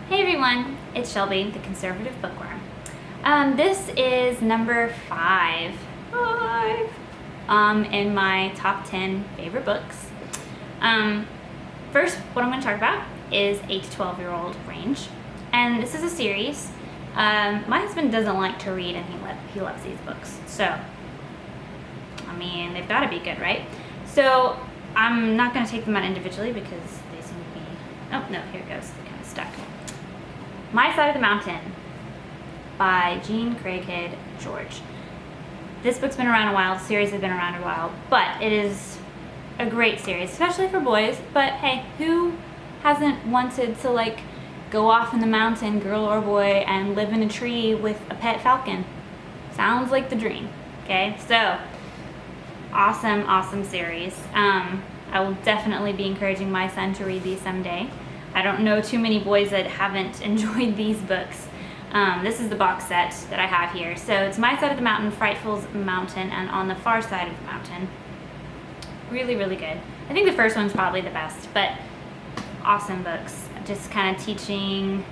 Hey everyone, it's Shelby, the conservative bookworm. This is number five in my top 10 favorite books. First, what I'm going to talk about is 8 to 12-year-old range, and this is a series. My husband doesn't like to read, and he loves these books. So, I mean, they've got to be good, right? So, I'm not going to take them out individually because they seem to be. Oh no, here it goes. They're kind of stuck. My Side of the Mountain by Craighead, George. This book's been around a while, the series has been around a while, but it is a great series, especially for boys. But hey, who hasn't wanted to go off in the mountain, girl or boy, and live in a tree with a pet falcon? Sounds like the dream. Okay, so awesome series. I will definitely be encouraging my son to read these someday. I don't know too many boys that haven't enjoyed these books. This is the box set that I have here. So it's My Side of the Mountain, Frightful's Mountain, and On the Far Side of the Mountain. Really, really good. I think the first one's probably the best, but awesome books. Just kind of teaching,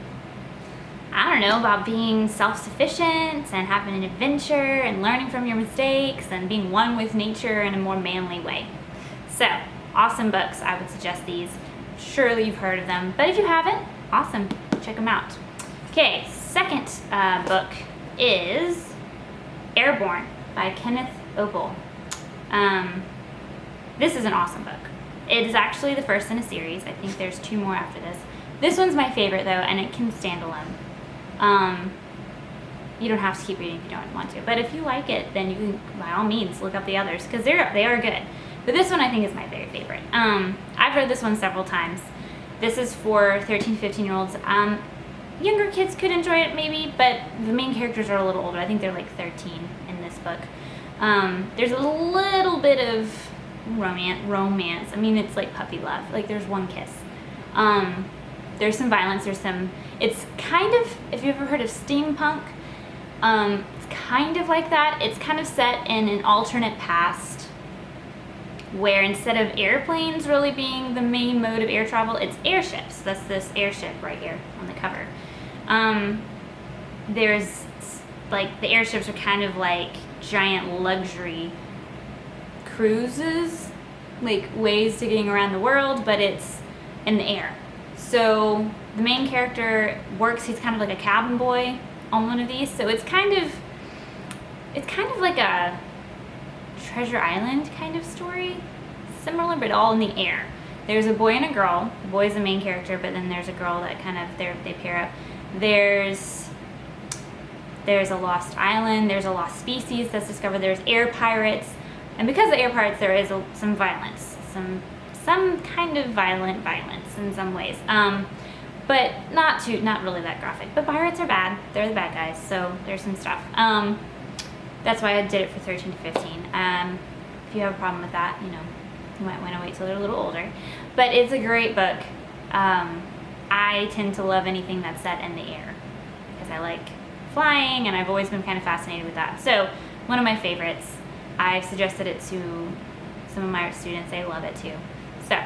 I don't know, about being self-sufficient and having an adventure and learning from your mistakes and being one with nature in a more manly way. So, awesome books. I would suggest these. Surely you've heard of them, but if you haven't, awesome, check them out. Okay, second book is Airborn by Kenneth Oppel. This is an awesome book. It is actually the first in a series. I think there's 2 more after this. This one's my favorite though, and it can stand alone. You don't have to keep reading if you don't want to, but if you like it, then you can by all means look up the others because they are good. But this one I think is my very favorite. I've read this one several times. This is for 13 to 15-year-olds. Younger kids could enjoy it maybe, but the main characters are a little older. I think they're like 13 in this book. There's a little bit of romance. I mean, it's like puppy love. Like there's one kiss. There's some violence. It's kind of, if you've ever heard of steampunk, it's kind of like that. It's kind of set in an alternate past where instead of airplanes really being the main mode of air travel, it's airships. That's this airship right here on the cover. There's the airships are kind of like giant luxury cruises, like ways to getting around the world, but it's in the air. So the main character he's kind of like a cabin boy on one of these. So it's kind of like a Treasure Island kind of story, similar but all in the air. There's a boy and a girl. The boy's the main character, but then there's a girl that kind of they pair up. There's a lost island. There's a lost species that's discovered. There's air pirates, and because of air pirates, there is some violence, some kind of violence in some ways. But not really that graphic. But pirates are bad. They're the bad guys. So there's some stuff. That's why I did it for 13 to 15. If you have a problem with that, you might want to wait till they're a little older. But it's a great book. I tend to love anything that's set in the air because I like flying, and I've always been kind of fascinated with that. So one of my favorites. I've suggested it to some of my students. They love it too. So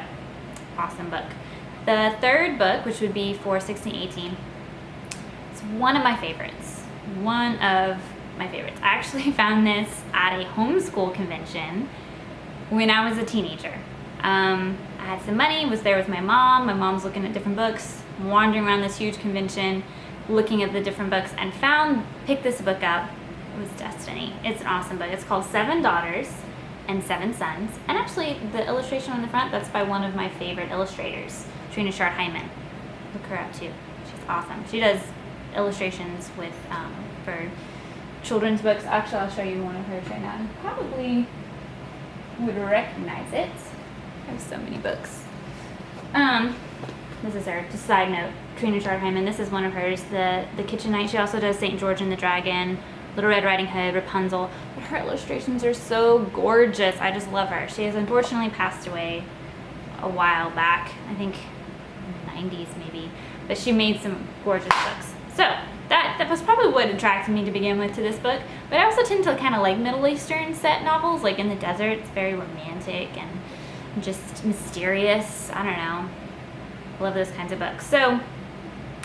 awesome book. The third book, which would be for 16-18, it's one of my favorites. I actually found this at a homeschool convention when I was a teenager. I had some money, was there with my mom. My mom's looking at different books, wandering around this huge convention, looking at the different books, and picked this book up. It was Destiny. It's an awesome book. It's called 7 Daughters and 7 Sons. And actually, the illustration on the front, that's by one of my favorite illustrators, Trina Hyman. Look her up too. She's awesome. She does illustrations for children's books. Actually, I'll show you one of hers right now. You probably would recognize it. I have so many books. This is her. Just side note, Trina Hyman. This is one of hers. The Kitchen Knight. She also does St. George and the Dragon, Little Red Riding Hood, Rapunzel. But her illustrations are so gorgeous. I just love her. She has unfortunately passed away a while back. I think in the 90s maybe. But she made some gorgeous books. So that was probably what attracted me to begin with to this book. But I also tend to kind of like Middle Eastern set novels, like in the desert. It's very romantic and just mysterious. I don't know. Love those kinds of books. So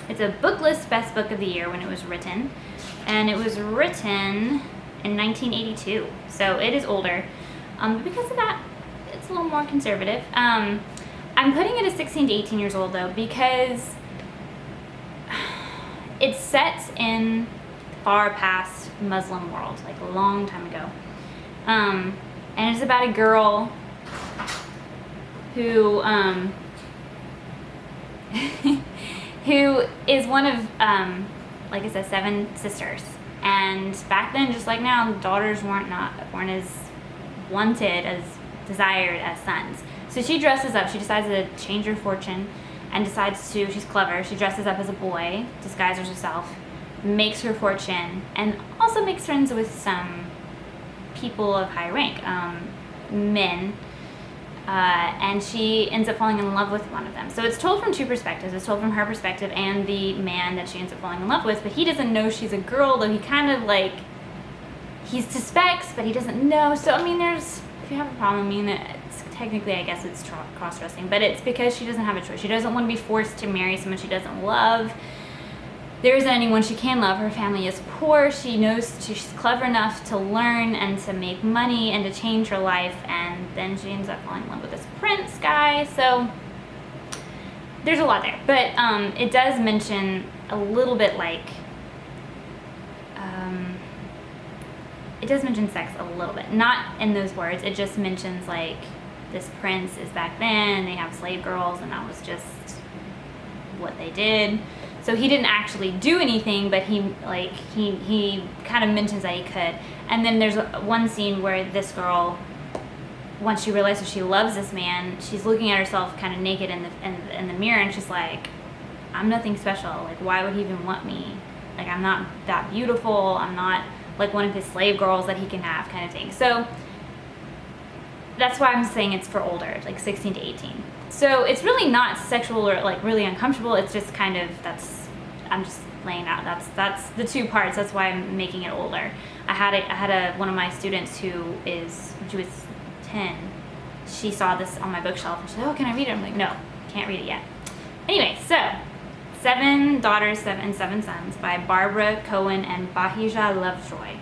It's a book list best book of the year when it was written. And it was written in 1982. So it is older. But because of that, it's a little more conservative. I'm putting it at 16 to 18 years old though, because it's set in far past Muslim world, like a long time ago. And it's about a girl who who is one of, like I said, 7 sisters. And back then, just like now, daughters weren't as wanted, as desired as sons. So she dresses up. She decides to change her fortune and she's clever. She dresses up as a boy, disguises herself, makes her fortune, and also makes friends with some people of high rank, men. And she ends up falling in love with one of them. So it's told from 2 perspectives. It's told from her perspective and the man that she ends up falling in love with, but he doesn't know she's a girl, though he kind of like, he suspects, but he doesn't know. So, I mean, if you have a problem, I mean, technically, I guess it's cross-dressing, but it's because she doesn't have a choice. She doesn't want to be forced to marry someone she doesn't love. There isn't anyone she can love. Her family is poor. She knows she's clever enough to learn and to make money and to change her life, and then she ends up falling in love with this prince guy. So there's a lot there, but it does mention a little bit like, it does mention sex a little bit. Not in those words. It just mentions like, this prince is back then, they have slave girls, and that was just what they did. So he didn't actually do anything, but he kind of mentions that he could. And then there's one scene where this girl, once she realizes she loves this man, she's looking at herself kind of naked in the mirror, and she's like, I'm nothing special. Like, why would he even want me? Like, I'm not that beautiful. I'm not like one of his slave girls that he can have, kind of thing. So that's why I'm saying it's for older, like 16 to 18. So it's really not sexual or like really uncomfortable. It's just kind of, I'm just laying out. That's the 2 parts. That's why I'm making it older. I had one of my students when she was 10, she saw this on my bookshelf and she said, oh, can I read it? I'm like, no, can't read it yet. Anyway, so 7 Daughters and 7 Sons by Barbara Cohen and Bahija Lovejoy.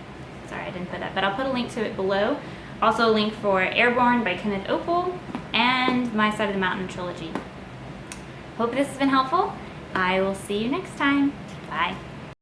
Sorry, I didn't put that, but I'll put a link to it below. Also a link for Airborn by Kenneth Oppel and My Side of the Mountain trilogy. Hope this has been helpful. I will see you next time. Bye.